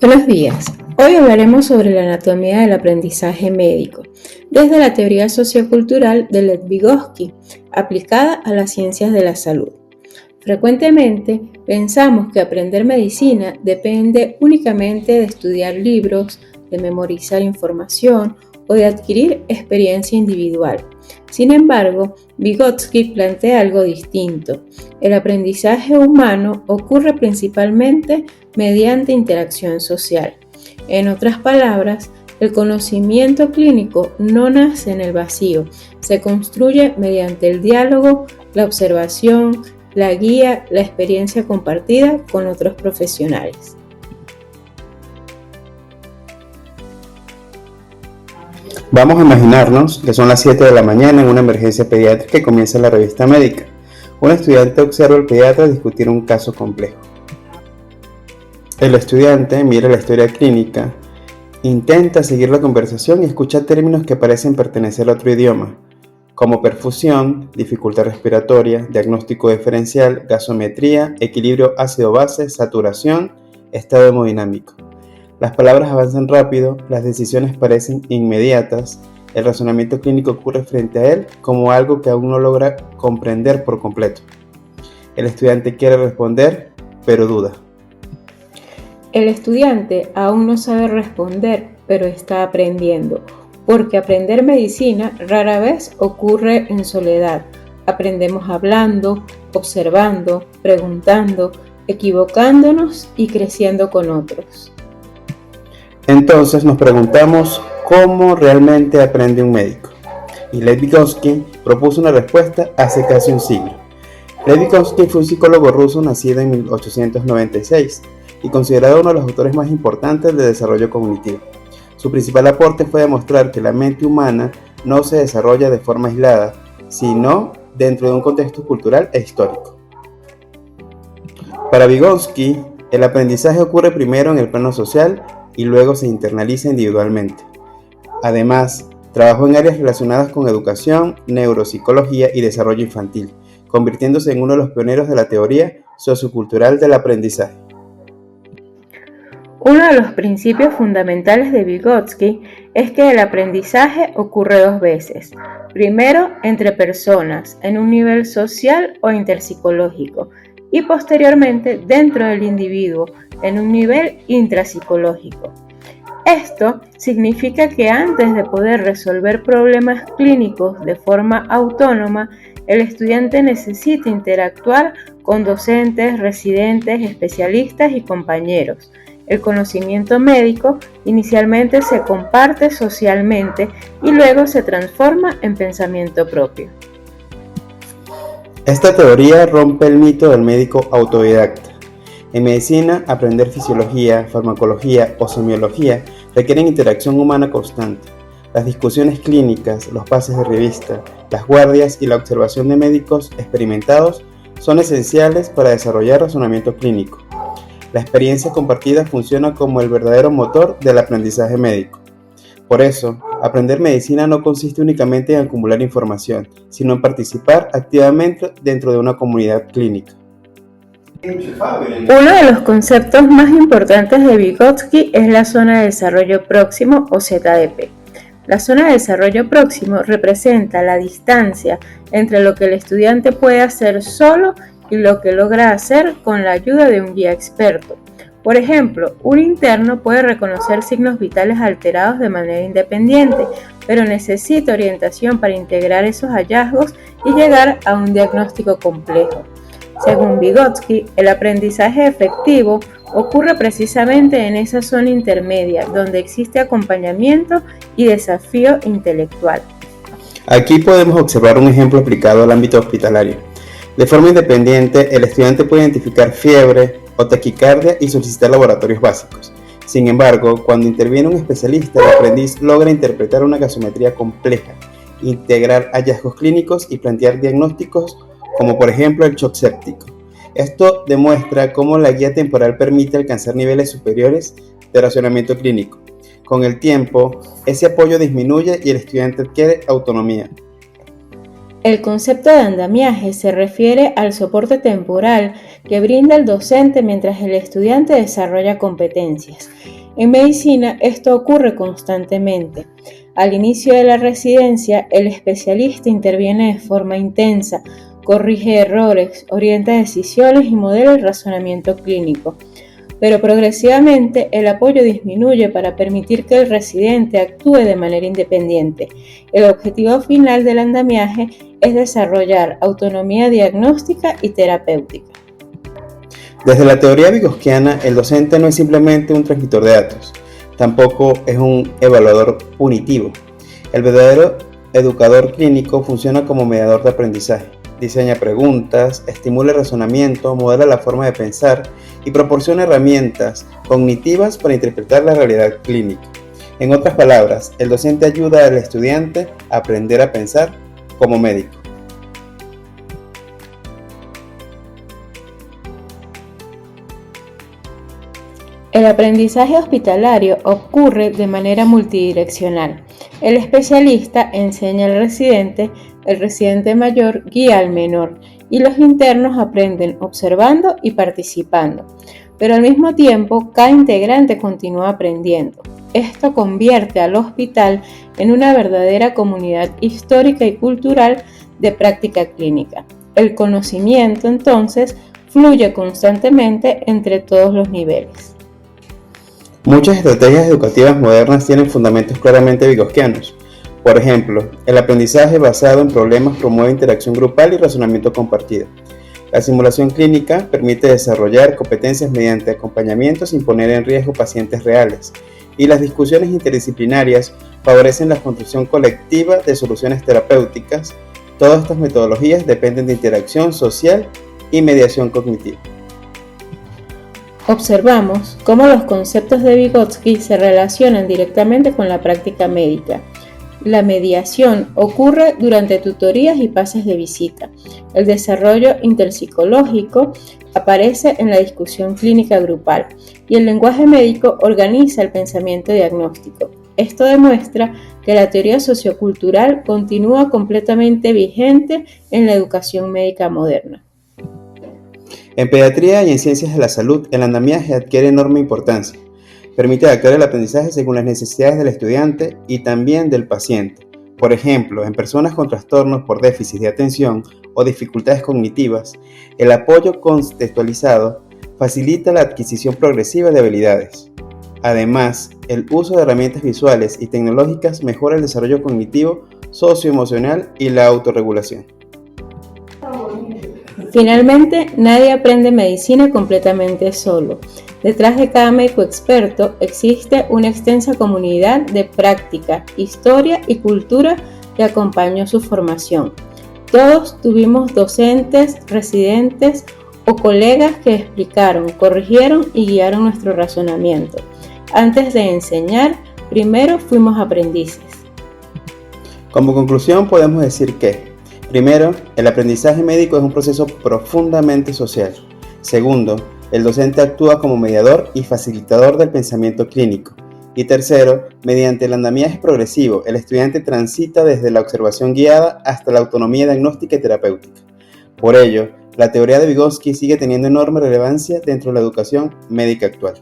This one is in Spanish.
Buenos días. Hoy hablaremos sobre la anatomía del aprendizaje médico, desde la teoría sociocultural de Lev Vygotsky, aplicada a las ciencias de la salud. Frecuentemente pensamos que aprender medicina depende únicamente de estudiar libros, de memorizar información o de adquirir experiencia individual. Sin embargo, Vygotsky plantea algo distinto. El aprendizaje humano ocurre principalmente mediante interacción social. En otras palabras, el conocimiento clínico no nace en el vacío, se construye mediante el diálogo, la observación, la guía, la experiencia compartida con otros profesionales. Vamos a imaginarnos que son las 7 de la mañana en una emergencia pediátrica y comienza la revista médica. Un estudiante observa al pediatra discutir un caso complejo. El estudiante mira la historia clínica, intenta seguir la conversación y escucha términos que parecen pertenecer a otro idioma, como perfusión, dificultad respiratoria, diagnóstico diferencial, gasometría, equilibrio ácido-base, saturación, estado hemodinámico. Las palabras avanzan rápido, las decisiones parecen inmediatas, el razonamiento clínico ocurre frente a él como algo que aún no logra comprender por completo. El estudiante quiere responder, pero duda. El estudiante aún no sabe responder, pero está aprendiendo, porque aprender medicina rara vez ocurre en soledad. Aprendemos hablando, observando, preguntando, equivocándonos y creciendo con otros. Entonces nos preguntamos cómo realmente aprende un médico. Y Lev Vygotsky propuso una respuesta hace casi un siglo. Lev Vygotsky fue un psicólogo ruso nacido en 1896 y considerado uno de los autores más importantes de desarrollo cognitivo. Su principal aporte fue demostrar que la mente humana no se desarrolla de forma aislada, sino dentro de un contexto cultural e histórico. Para Vygotsky, el aprendizaje ocurre primero en el plano social y luego se internaliza individualmente. Además, trabajó en áreas relacionadas con educación, neuropsicología y desarrollo infantil, convirtiéndose en uno de los pioneros de la teoría sociocultural del aprendizaje. Uno de los principios fundamentales de Vygotsky es que el aprendizaje ocurre dos veces. Primero, entre personas, en un nivel social o interpsicológico, y posteriormente dentro del individuo, en un nivel intrapsicológico. Esto significa que antes de poder resolver problemas clínicos de forma autónoma, el estudiante necesita interactuar con docentes, residentes, especialistas y compañeros. El conocimiento médico inicialmente se comparte socialmente y luego se transforma en pensamiento propio. Esta teoría rompe el mito del médico autodidacta. En medicina, aprender fisiología, farmacología o semiología requieren interacción humana constante. Las discusiones clínicas, los pases de revista, las guardias y la observación de médicos experimentados son esenciales para desarrollar razonamiento clínico. La experiencia compartida funciona como el verdadero motor del aprendizaje médico. Por eso, aprender medicina no consiste únicamente en acumular información, sino en participar activamente dentro de una comunidad clínica. Uno de los conceptos más importantes de Vygotsky es la zona de desarrollo próximo o ZDP. La zona de desarrollo próximo representa la distancia entre lo que el estudiante puede hacer solo y lo que logra hacer con la ayuda de un guía experto. Por ejemplo, un interno puede reconocer signos vitales alterados de manera independiente, pero necesita orientación para integrar esos hallazgos y llegar a un diagnóstico complejo. Según Vygotsky, el aprendizaje efectivo ocurre precisamente en esa zona intermedia, donde existe acompañamiento y desafío intelectual. Aquí podemos observar un ejemplo aplicado al ámbito hospitalario. De forma independiente, el estudiante puede identificar fiebre o taquicardia y solicitar laboratorios básicos. Sin embargo, cuando interviene un especialista, el aprendiz logra interpretar una gasometría compleja, integrar hallazgos clínicos y plantear diagnósticos como por ejemplo el shock séptico. Esto demuestra cómo la guía temporal permite alcanzar niveles superiores de razonamiento clínico. Con el tiempo, ese apoyo disminuye y el estudiante adquiere autonomía. El concepto de andamiaje se refiere al soporte temporal que brinda el docente mientras el estudiante desarrolla competencias. En medicina esto ocurre constantemente. Al inicio de la residencia, el especialista interviene de forma intensa, corrige errores, orienta decisiones y modela el razonamiento clínico. Pero progresivamente el apoyo disminuye para permitir que el residente actúe de manera independiente. El objetivo final del andamiaje es desarrollar autonomía diagnóstica y terapéutica. Desde la teoría vygotsquiana, el docente no es simplemente un transmisor de datos, tampoco es un evaluador punitivo. El verdadero educador clínico funciona como mediador de aprendizaje. Diseña preguntas, estimula el razonamiento, modela la forma de pensar y proporciona herramientas cognitivas para interpretar la realidad clínica. En otras palabras, el docente ayuda al estudiante a aprender a pensar como médico. El aprendizaje hospitalario ocurre de manera multidireccional. El especialista enseña al residente, el residente mayor guía al menor y los internos aprenden observando y participando. Pero al mismo tiempo, cada integrante continúa aprendiendo. Esto convierte al hospital en una verdadera comunidad histórica y cultural de práctica clínica. El conocimiento, entonces, fluye constantemente entre todos los niveles. Muchas estrategias educativas modernas tienen fundamentos claramente vygotsquianos. Por ejemplo, el aprendizaje basado en problemas promueve interacción grupal y razonamiento compartido. La simulación clínica permite desarrollar competencias mediante acompañamiento sin poner en riesgo pacientes reales. Y las discusiones interdisciplinarias favorecen la construcción colectiva de soluciones terapéuticas. Todas estas metodologías dependen de interacción social y mediación cognitiva. Observamos cómo los conceptos de Vygotsky se relacionan directamente con la práctica médica. La mediación ocurre durante tutorías y pases de visita. El desarrollo interpsicológico aparece en la discusión clínica grupal y el lenguaje médico organiza el pensamiento diagnóstico. Esto demuestra que la teoría sociocultural continúa completamente vigente en la educación médica moderna. En pediatría y en ciencias de la salud, el andamiaje adquiere enorme importancia. Permite adaptar el aprendizaje según las necesidades del estudiante y también del paciente. Por ejemplo, en personas con trastornos por déficit de atención o dificultades cognitivas, el apoyo contextualizado facilita la adquisición progresiva de habilidades. Además, el uso de herramientas visuales y tecnológicas mejora el desarrollo cognitivo, socioemocional y la autorregulación. Finalmente, nadie aprende medicina completamente solo. Detrás de cada médico experto existe una extensa comunidad de práctica, historia y cultura que acompañó su formación. Todos tuvimos docentes, residentes o colegas que explicaron, corrigieron y guiaron nuestro razonamiento. Antes de enseñar, primero fuimos aprendices. Como conclusión, podemos decir que primero, el aprendizaje médico es un proceso profundamente social. Segundo, el docente actúa como mediador y facilitador del pensamiento clínico. Y tercero, mediante el andamiaje progresivo, el estudiante transita desde la observación guiada hasta la autonomía diagnóstica y terapéutica. Por ello, la teoría de Vygotsky sigue teniendo enorme relevancia dentro de la educación médica actual.